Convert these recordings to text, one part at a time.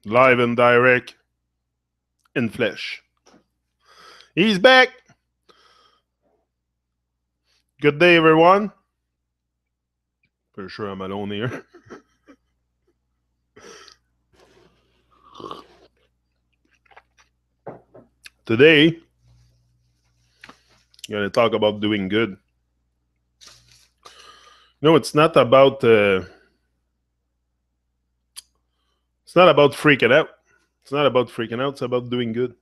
live and direct in flesh. He's back. Good day, everyone. For sure, I'm alone here. Today, I'm going to talk about doing good. No, it's not about freaking out. It's not about freaking out. It's about doing good.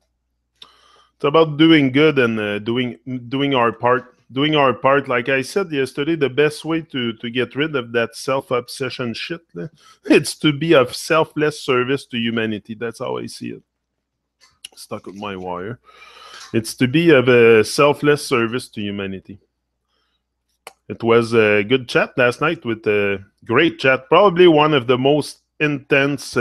It's about doing good and doing our part. Doing our part, like I said yesterday, the best way to get rid of that self-obsession shit, it's to be of selfless service to humanity. That's how I see it. Stuck with my wire. It's to be of a selfless service to humanity. It was a good chat last night with a great chat. Probably one of the most intense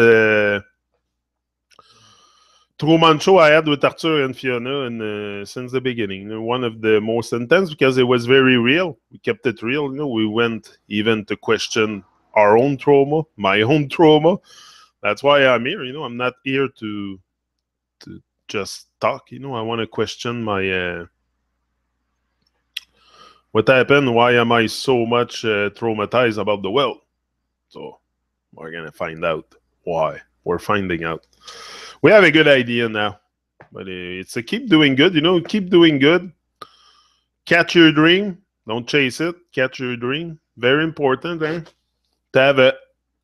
Truman Show I had with Arthur and Fiona and since the beginning. One of the most intense because it was very real. We kept it real. We went even to question our own trauma, my own trauma. That's why I'm here. I'm not here to just talk. I want to question my what happened. Why am I so much traumatized about the world? So we're gonna find out why. We're finding out. We have a good idea now, but it's to keep doing good. Keep doing good. Catch your dream. Don't chase it. Catch your dream. Very important, eh? To have a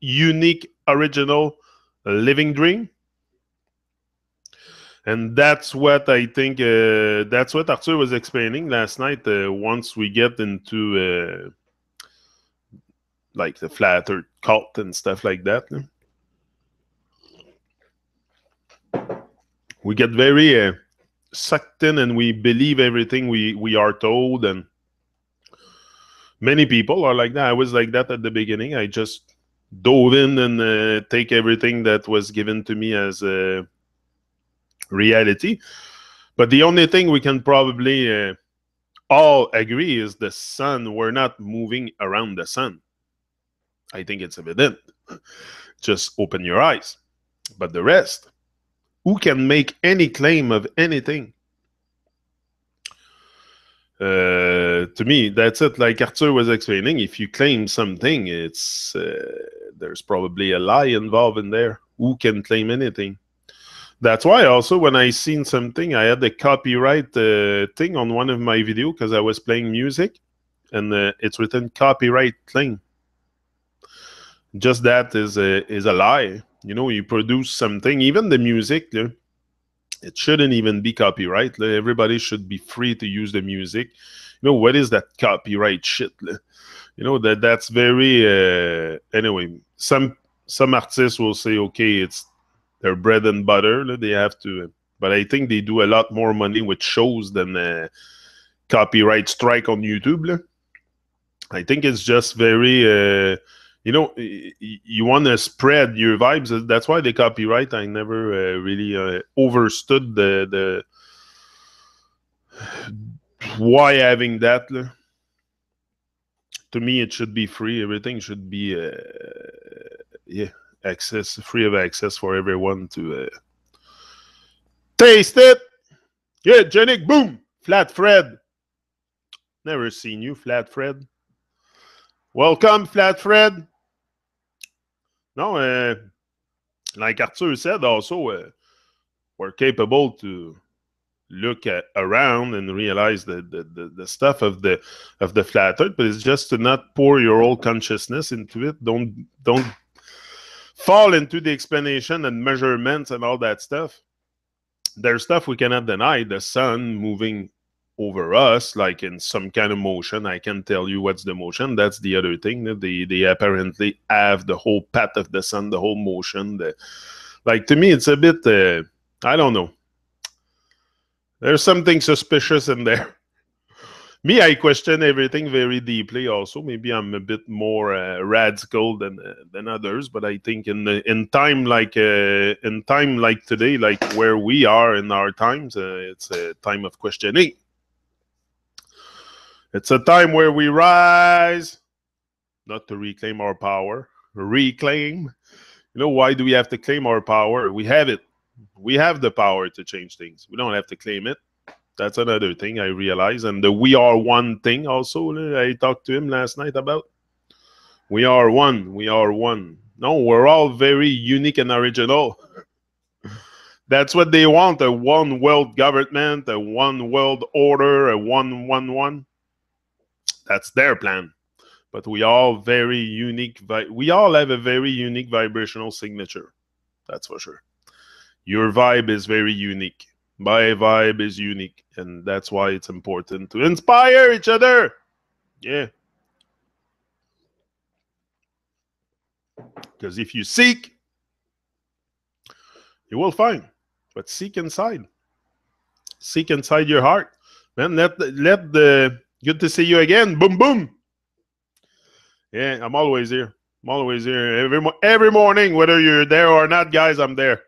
unique, original, living dream. And that's what I think. That's what Arthur was explaining last night. Once we get into like the flat earth cult and stuff like that, we get very sucked in and we believe everything we are told. And many people are like that. I was like that at the beginning. I just dove in and take everything that was given to me as a reality. But the only thing we can probably all agree is the sun. We're not moving around the sun. I think it's evident. Just open your eyes. But the rest, who can make any claim of anything? To me, that's it. Like Arthur was explaining, if you claim something, it's there's probably a lie involved in there. Who can claim anything? That's why also when I seen something, I had the copyright thing on one of my videos because I was playing music, and it's written copyright claim. Just that is a lie. You produce something, even the music, it shouldn't even be copyright. Everybody should be free to use the music. What is that copyright shit? That's very anyway. Some artists will say, okay, it's their bread and butter. They have to, but I think they do a lot more money with shows than copyright strike on YouTube. I think it's just very. You want to spread your vibes. That's why the copyright. I never really understood the why having that. To me, it should be free. Everything should be free of access for everyone to taste it. Yeah, Jenny, boom, Flat Fred. Never seen you, Flat Fred. Welcome, Flat Fred. No, like Arthur said, also we're capable to look around and realize the stuff of the flat earth, but it's just to not pour your whole consciousness into it. Don't fall into the explanation and measurements and all that stuff. There's stuff we cannot deny. The sun moving over us, like in some kind of motion. I can tell you what's the motion. That's the other thing. They apparently have the whole path of the sun, the whole motion. Like, to me, it's a bit, I don't know. There's something suspicious in there. Me, I question everything very deeply also. Maybe I'm a bit more radical than others, but I think in time like today, like where we are in our times, it's a time of questioning. It's a time where we rise, not to reclaim our power, reclaim. You know, why do we have to claim our power? We have it. We have the power to change things. We don't have to claim it. That's another thing I realize. And the we are one thing also, I talked to him last night about. We are one. We are one. No, we're all very unique and original. That's what they want, a one world government, a one world order, a one. That's their plan. But we all very unique. We all have a very unique vibrational signature. That's for sure. Your vibe is very unique. My vibe is unique. And that's why it's important to inspire each other. Yeah. Because if you seek, you will find. But seek inside. Seek inside your heart. Man, let the good to see you again. Boom, boom. Yeah, I'm always here. I'm always here. Every morning, whether you're there or not, guys, I'm there.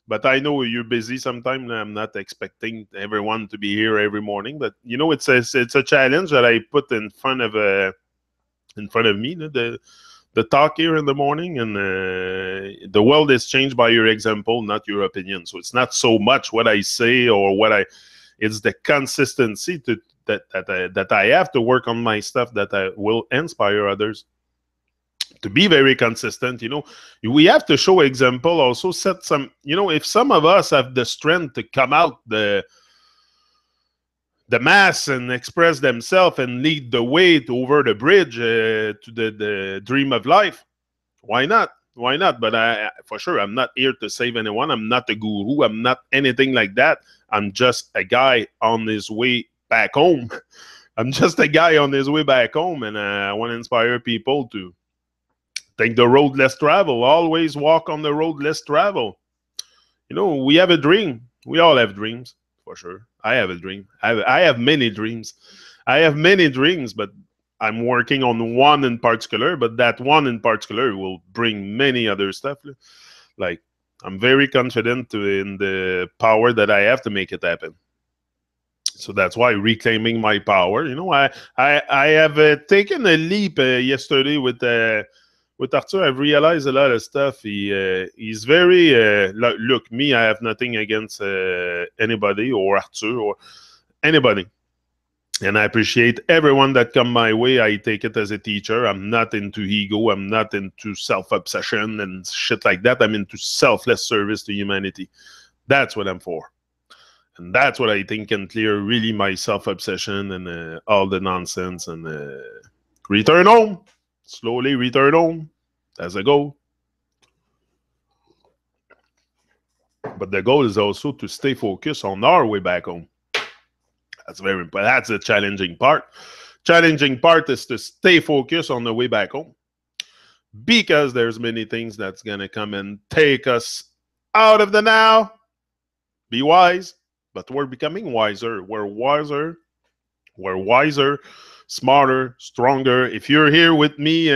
But I know you're busy sometimes. I'm not expecting everyone to be here every morning. But you know, it's a challenge that I put in front of me. The talk here in the morning, and the world is changed by your example, not your opinion. So it's not so much what I say or what I. It's the consistency that I have to work on my stuff that I will inspire others to be very consistent. You know, we have to show example. Also, set some. You know, if some of us have the strength to come out the mass and express themselves and lead the way to over the bridge to the dream of life, why not? Why not? But for sure, I'm not here to save anyone. I'm not a guru. I'm not anything like that. I'm just a guy on his way back home. I'm just a guy on his way back home, and I want to inspire people to take the road less traveled. Always walk on the road less traveled. You know, we have a dream. We all have dreams, for sure. I have a dream. I have many dreams. I have many dreams, but I'm working on one in particular. But that one in particular will bring many other stuff. Like, I'm very confident in the power that I have to make it happen. So that's why reclaiming my power. You know, I have taken a leap yesterday with Arthur. I've realized a lot of stuff. He's very look. Me, I have nothing against anybody or Arthur or anybody, and I appreciate everyone that come my way. I take it as a teacher. I'm not into ego. I'm not into self-obsession and shit like that. I'm into selfless service to humanity. That's what I'm for. And that's what I think can clear really my self-obsession and all the nonsense and return home. Slowly return home as a goal. But the goal is also to stay focused on our way back home. That's very important. That's the challenging part. Challenging part is to stay focused on the way back home. Because there's many things that's going to come and take us out of the now. Be wise. But we're becoming wiser. We're wiser. We're wiser, smarter, stronger. If you're here with me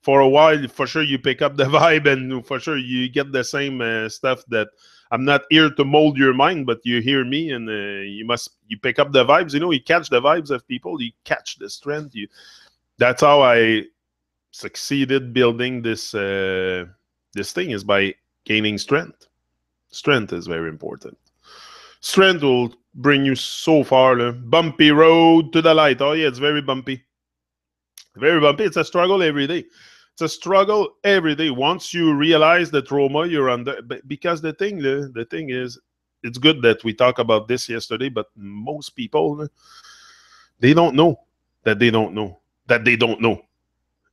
for a while, for sure you pick up the vibe, and for sure you get the same stuff. That I'm not here to mold your mind, but you hear me, and you pick up the vibes. You know, you catch the vibes of people. You catch the strength. That's how I succeeded building this thing, is by gaining strength. Strength is very important. Strength will bring you so far. Bumpy road to the light. Oh yeah, it's very bumpy. Very bumpy. It's a struggle every day. It's a struggle every day. Once you realize the trauma you're under, because the thing is, it's good that we talked about this yesterday, but most people, they don't know that they don't know that they don't know.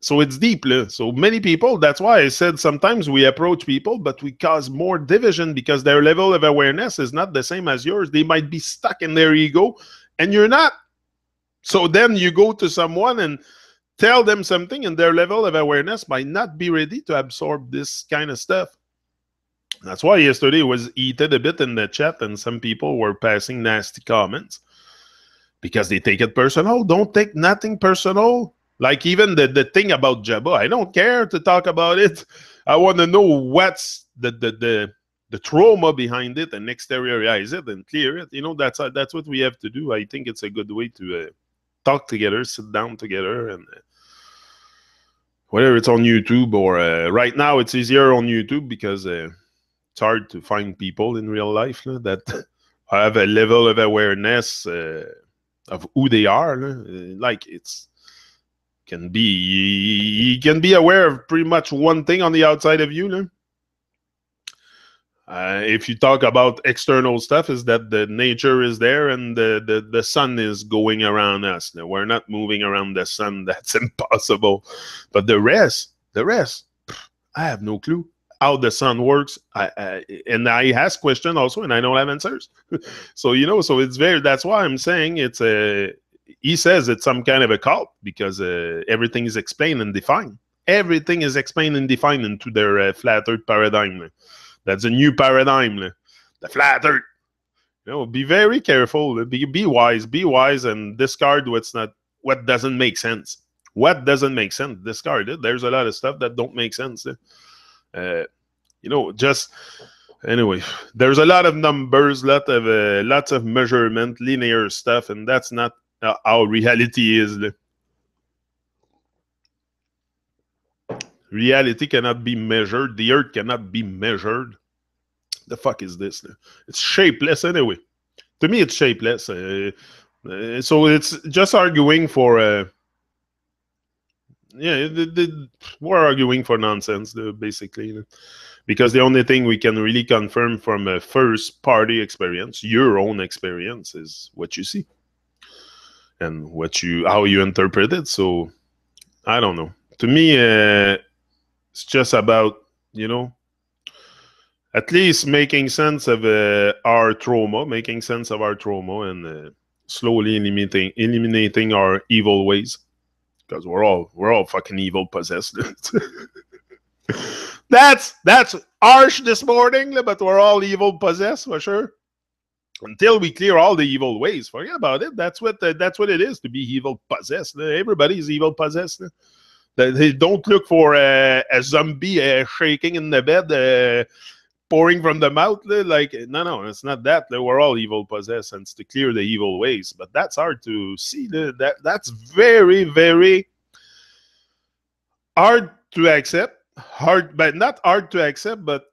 So it's deep. So many people, that's why I said sometimes we approach people, but we cause more division because their level of awareness is not the same as yours. They might be stuck in their ego and you're not. So then you go to someone and tell them something, and their level of awareness might not be ready to absorb this kind of stuff. That's why yesterday was heated a bit in the chat, and some people were passing nasty comments because they take it personal. Don't take nothing personal. Like even the thing about Jabba, I don't care to talk about it. I want to know what's the trauma behind it and exteriorize it and clear it. You know, that's what we have to do. I think it's a good way to talk together, sit down together, and whether it's on YouTube or right now it's easier on YouTube because it's hard to find people in real life that have a level of awareness of who they are. Like it's can be you can be aware of pretty much one thing on the outside of you. If you talk about external stuff, is that the nature is there and the sun is going around us. Now, we're not moving around the sun. That's impossible. But the rest, I have no clue how the sun works. And I ask questions also, and I don't have answers. So, so it's that's why I'm saying he says it's some kind of a cult because everything is explained and defined. Everything is explained and defined into their flat earth paradigm. That's a new paradigm, the flat earth. Be very careful. Be wise, and discard what doesn't make sense. What doesn't make sense, discard it. There's a lot of stuff that don't make sense. Just anyway. There's a lot of numbers, lots of measurement, linear stuff, and that's not how reality is. Reality cannot be measured. The earth cannot be measured. The fuck is this? It's shapeless anyway. To me, it's shapeless. So it's just arguing for... we're arguing for nonsense, basically. Because the only thing we can really confirm from a first-party experience, your own experience, is what you see. And how you interpret it. So, I don't know. To me... it's just about, at least making sense of our trauma, and slowly eliminating our evil ways, because we're all fucking evil possessed. That's harsh this morning, but we're all evil possessed for sure. Until we clear all the evil ways, forget about it. That's what it is to be evil possessed. Everybody's evil possessed. They don't look for a zombie shaking in the bed, pouring from the mouth. No, it's not that. We're all evil possessed, and it's to clear the evil ways. But that's hard to see. That's very, very hard to accept. But not hard to accept, but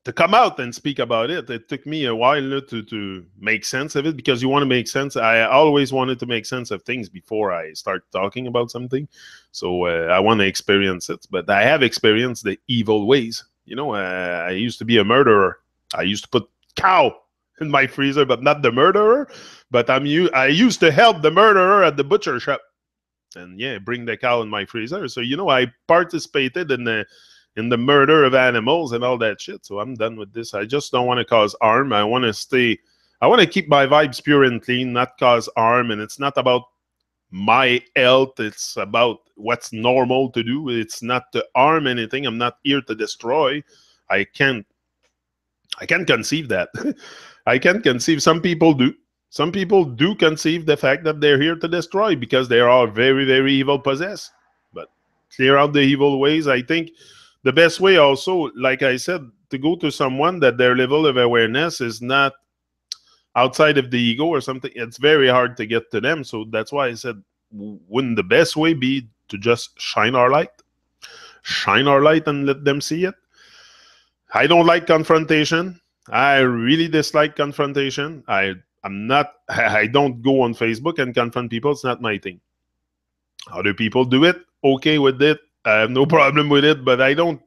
to come out and speak about it. It took me a while to make sense of it, because you want to make sense. I always wanted to make sense of things before I start talking about something. So I want to experience it. But I have experienced the evil ways. I used to be a murderer. I used to put cow in my freezer, but not the murderer. But I used to help the murderer at the butcher shop. And bring the cow in my freezer. So, I participated in the murder of animals and all that shit. So I'm done with this. I just don't want to cause harm. I want to keep my vibes pure and clean, not cause harm. And it's not about my health. It's about what's normal to do. It's not to harm anything. I'm not here to destroy. I can't conceive that. I can't conceive. Some people do. Some people do conceive the fact that they're here to destroy because they are all very, very evil possessed. But clear out the evil ways. I think the best way also, like I said, to go to someone that their level of awareness is not outside of the ego or something, it's very hard to get to them. So that's why I said, wouldn't the best way be to just shine our light? Shine our light and let them see it. I don't like confrontation. I really dislike confrontation. I don't go on Facebook and confront people. It's not my thing. Other people do it. Okay with it. I have no problem with it, but I don't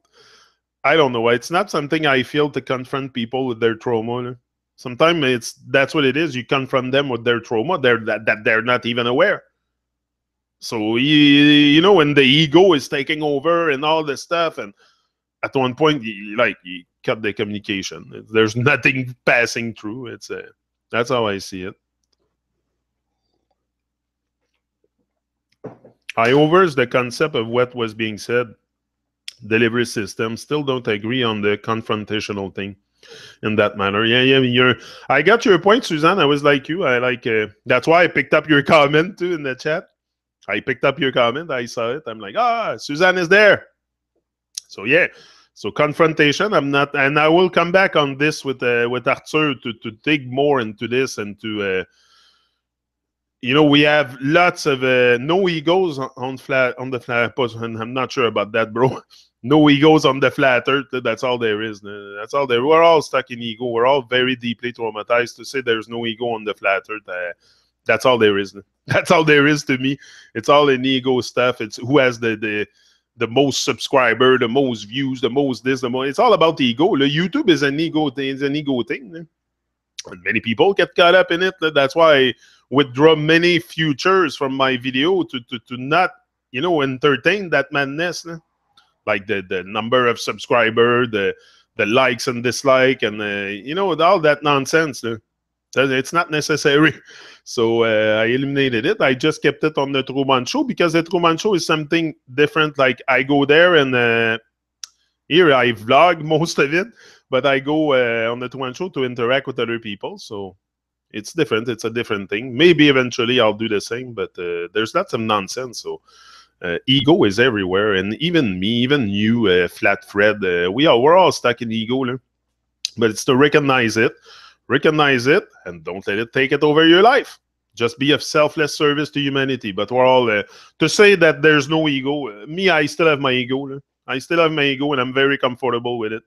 know. It's not something I feel to confront people with their trauma. Sometimes that's what it is. You confront them with their trauma. That they're not even aware. So, when the ego is taking over and all this stuff, and at one point, you cut the communication. There's nothing passing through. That's how I see it. I overs the concept of what was being said. Delivery system still don't agree on the confrontational thing in that manner. I got your point, Suzanne. I was like you. That's why I picked up your comment too in the chat. I picked up your comment. I saw it. I'm like, Suzanne is there. So so confrontation. I'm not, and I will come back on this with Arthur to dig more into this and to you know, we have lots of no egos on the flat. I'm not sure about that, bro. No egos on the flat earth. That's all there is. That's all there. We're all stuck in ego. We're all very deeply traumatized. To say there's no ego on the flat earth, that's all there is. That's all there is to me. It's all an ego stuff. It's who has the most subscriber, the most views, the most this, the most. It's all about the ego. YouTube is an ego thing. It's an ego thing. And many people get caught up in it. That's why I withdraw many futures from my video to not, you know, entertain that madness. Like the number of subscribers, the likes and dislike, and you know, all that nonsense. It's not necessary. So I eliminated it. I just kept it on the Truman Show because the Truman Show is something different. Like I go there and here I vlog most of it, but I go on the Truman Show to interact with other people. So it's different. It's a different thing. Maybe eventually I'll do the same, but there's lots of nonsense. So ego is everywhere, and even me, even you, Flat Fred, we're all stuck in ego. But it's to recognize it, and don't let it take it over your life. Just be of selfless service to humanity. But we're all to say that there's no ego. Me, I still have my ego. I still have my ego, and I'm very comfortable with it.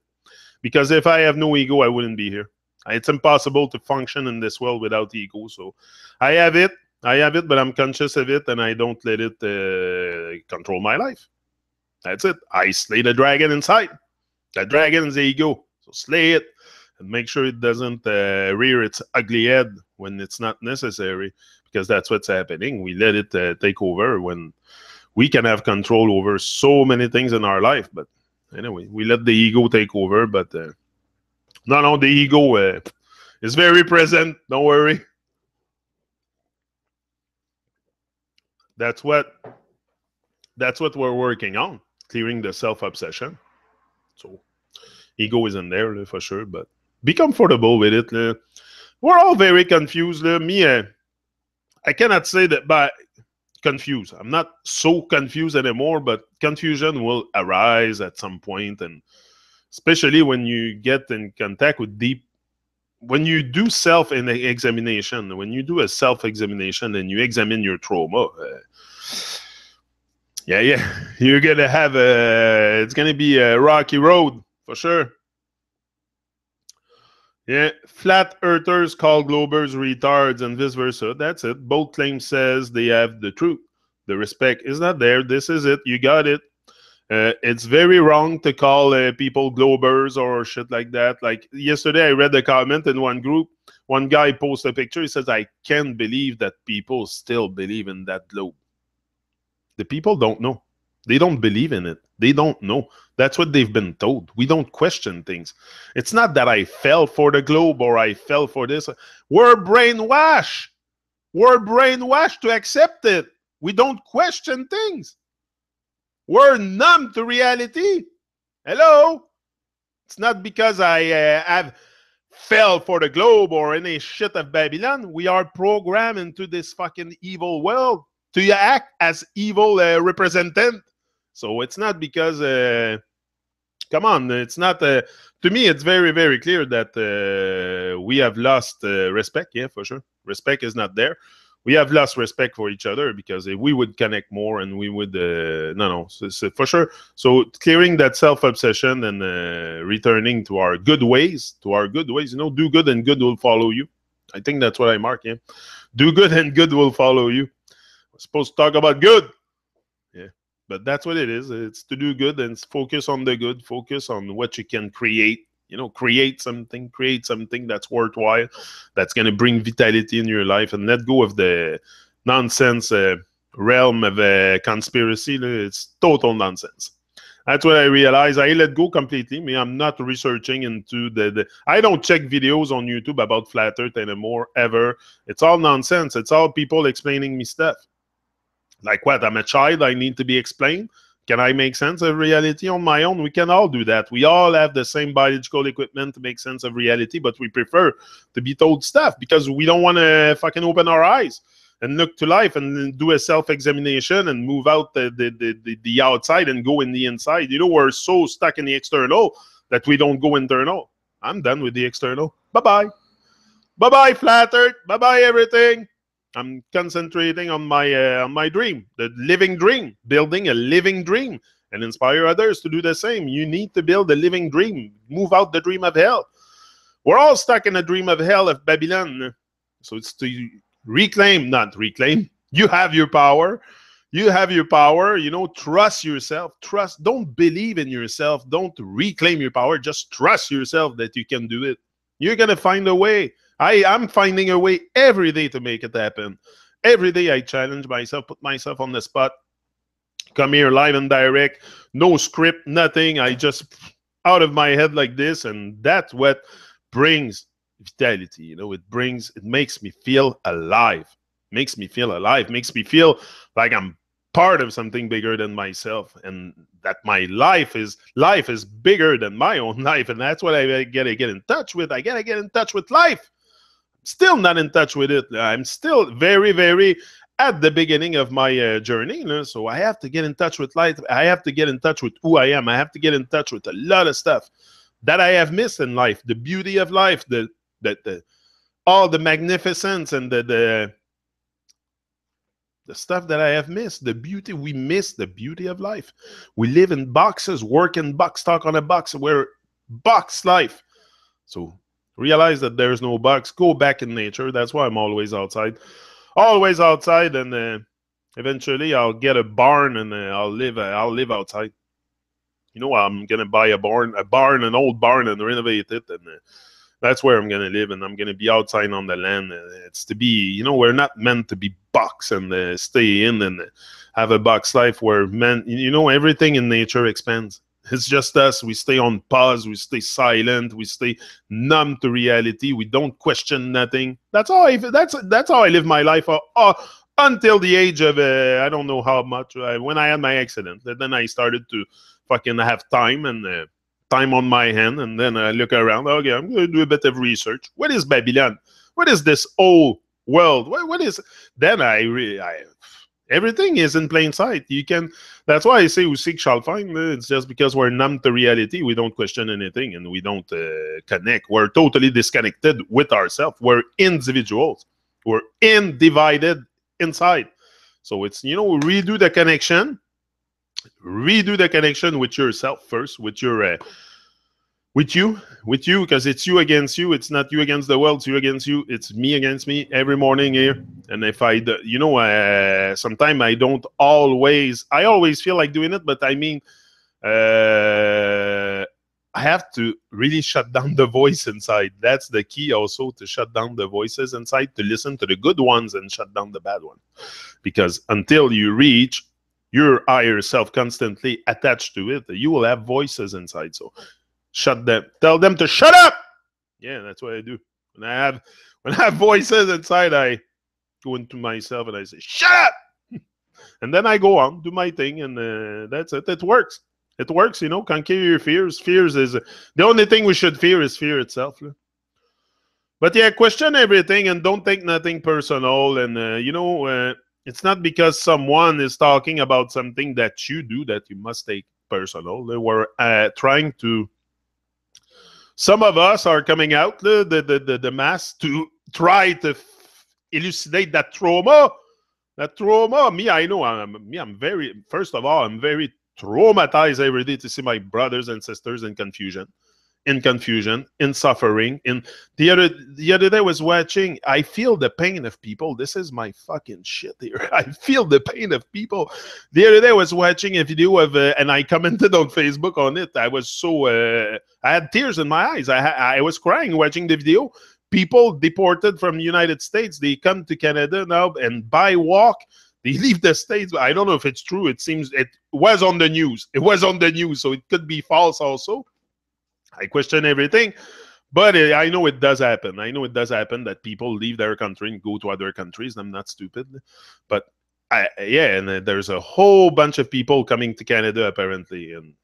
Because if I have no ego, I wouldn't be here. It's impossible to function in this world without ego. So I have it, but I'm conscious of it, and I don't let it control my life. That's it. I slay the dragon inside. That dragon is the ego. So slay it, and make sure it doesn't rear its ugly head when it's not necessary, because that's what's happening. We let it take over when we can have control over so many things in our life. But anyway, we let the ego take over. But no, the ego is very present. Don't worry. That's what we're working on, clearing the self-obsession. So ego isn't there for sure, but be comfortable with it. We're all very confused. Me, I cannot say that, but confused. I'm not so confused anymore, but confusion will arise at some point, and especially when you get in contact with when you do self-examination, when you do a self-examination and you examine your trauma, you're gonna have it's gonna be a rocky road for sure. Yeah, flat earthers call globers retards and vice versa. That's it. Both claims says they have the truth. The respect is not there. This is it. You got it. It's very wrong to call people globers or shit like that. Like yesterday, I read a comment in one group. One guy posted a picture. He says, I can't believe that people still believe in that globe. The people don't know. They don't believe in it. They don't know. That's what they've been told. We don't question things. It's not that I fell for the globe or I fell for this. We're brainwashed. We're brainwashed to accept it. We don't question things. We're numb to reality. Hello? It's not because I have fell for the globe or any shit of Babylon. We are programmed into this fucking evil world to act as evil representant. So it's not because, come on, it's not, to me, it's very, very clear that we have lost respect. Yeah, for sure. Respect is not there. We have lost respect for each other because we would connect more and we would, so for sure. So clearing that self-obsession and returning to our good ways, do good and good will follow you. I think that's what I mark, yeah. Do good and good will follow you. We're supposed to talk about good. Yeah. But that's what it is. It's to do good and focus on the good. Focus on what you can create. You know, create something that's worthwhile, that's going to bring vitality in your life, and let go of the nonsense realm of conspiracy. It's total nonsense. That's what I realized. I let go completely. Me, I'm not researching into I don't check videos on YouTube about flat earth anymore, ever. It's all nonsense. It's all people explaining me stuff. Like what? I'm a child. I need to be explained. Can I make sense of reality on my own? We can all do that. We all have the same biological equipment to make sense of reality, but we prefer to be told stuff because we don't want to fucking open our eyes and look to life and do a self-examination and move out the outside and go in the inside. You know, we're so stuck in the external that we don't go internal. I'm done with the external. Bye-bye. Bye-bye, flat earth. Bye-bye, everything. I'm concentrating on my dream, the living dream, building a living dream, and inspire others to do the same. You need to build a living dream. Move out the dream of hell. We're all stuck in a dream of hell of Babylon. So it's to reclaim, not reclaim. You have your power. You have your power. You know, trust yourself. Trust. Don't believe in yourself. Don't reclaim your power. Just trust yourself that you can do it. You're going to find a way. I'm finding a way every day to make it happen. Every day I challenge myself, put myself on the spot. Come here live and direct. No script, nothing. I just out of my head like this. And that's what brings vitality. You know, it makes me feel alive. Makes me feel alive. Makes me feel like I'm part of something bigger than myself. And that my life is bigger than my own life. And that's what I gotta get in touch with. I gotta get in touch with life. Still not in touch with it. I'm still very, very at the beginning of my journey. You know? So I have to get in touch with life. I have to get in touch with who I am. I have to get in touch with a lot of stuff that I have missed in life. The beauty of life, all the magnificence and the stuff that I have missed, the beauty. We miss the beauty of life. We live in boxes, work in box, talk on a box. We're box life. So realize that there's no box. Go back in nature. That's why I'm always outside. Always outside, and eventually I'll get a barn and I'll live outside. You know, I'm gonna buy an old barn, and renovate it, and that's where I'm gonna live, and I'm gonna be outside on the land. It's to be, you know, we're not meant to be box and stay in and have a box life where you know, everything in nature expands. It's just us. We stay on pause. We stay silent. We stay numb to reality. We don't question nothing. That's how I live my life until the age of I don't know how much. When I had my accident, then I started to fucking have time on my hand, and then I look around. Okay, I'm going to do a bit of research. What is Babylon? What is this old world? What is? Then everything is in plain sight. You can. That's why I say who seek shall find. It's just because we're numb to reality. We don't question anything, and we don't connect. We're totally disconnected with ourselves. We're individuals. We're divided inside. So it's, you know, redo the connection with yourself first, with your with you, because it's you against you. It's not you against the world. It's you against you. It's me against me every morning here. And if you know, sometimes I always feel like doing it, but I mean, I have to really shut down the voice inside. That's the key also, to shut down the voices inside, to listen to the good ones and shut down the bad ones. Because until you reach your higher self constantly attached to it, you will have voices inside. So shut them. Tell them to shut up. Yeah, that's what I do. When I have voices inside, I go into myself and I say, shut up! And then I go on, do my thing, and that's it. It works. It works, you know. Conquer your fears. Fears is the only thing we should fear is fear itself. But yeah, question everything and don't take nothing personal. And you know, it's not because someone is talking about something that you do that you must take personal. We're trying to. Some of us are coming out the mass to try to elucidate that trauma. That trauma. Me, I know. I'm very. First of all, I'm very traumatized every day to see my brothers and sisters in confusion, in suffering. The other day I was watching. I feel the pain of people. This is my fucking shit here. I feel the pain of people. The other day I was watching a video of, and I commented on Facebook on it. I was so, I had tears in my eyes. I was crying watching the video. People deported from the United States, they come to Canada now, and by walk, they leave the States. I don't know if it's true. It seems it was on the news. It was on the news, so it could be false also. I question everything, but I know it does happen. I know it does happen that people leave their country and go to other countries. I'm not stupid. But yeah, and there's a whole bunch of people coming to Canada apparently. And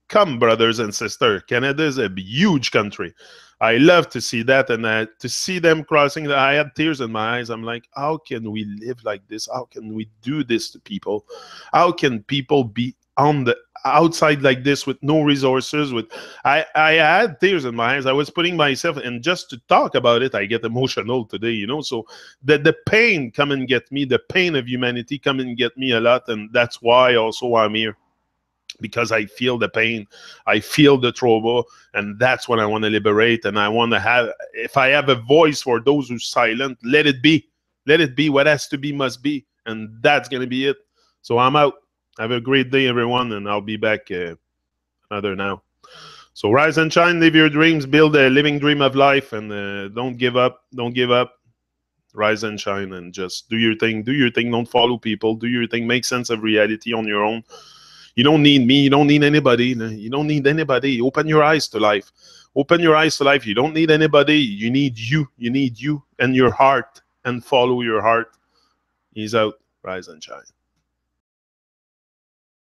come brothers and sisters. Canada is a huge country. I love to see that, and to see them crossing. I had tears in my eyes. I'm like, how can we live like this? How can we do this to people? How can people be outside like this with no resources. I had tears in my eyes. I was putting myself, and just to talk about it, I get emotional today, you know. So the pain come and get me, the pain of humanity come and get me a lot, and that's why also I'm here, because I feel the pain, I feel the trauma, and that's what I want to liberate. And I want to have, if I have a voice for those who silent, let it be. Let it be. What has to be must be, and that's gonna be it. So I'm out. Have a great day, everyone, and I'll be back another now. So rise and shine, live your dreams, build a living dream of life, and don't give up. Don't give up. Rise and shine, and just do your thing. Do your thing. Don't follow people. Do your thing. Make sense of reality on your own. You don't need me. You don't need anybody. You don't need anybody. Open your eyes to life. Open your eyes to life. You don't need anybody. You need you. You need you and your heart, and follow your heart. He's out. Rise and shine.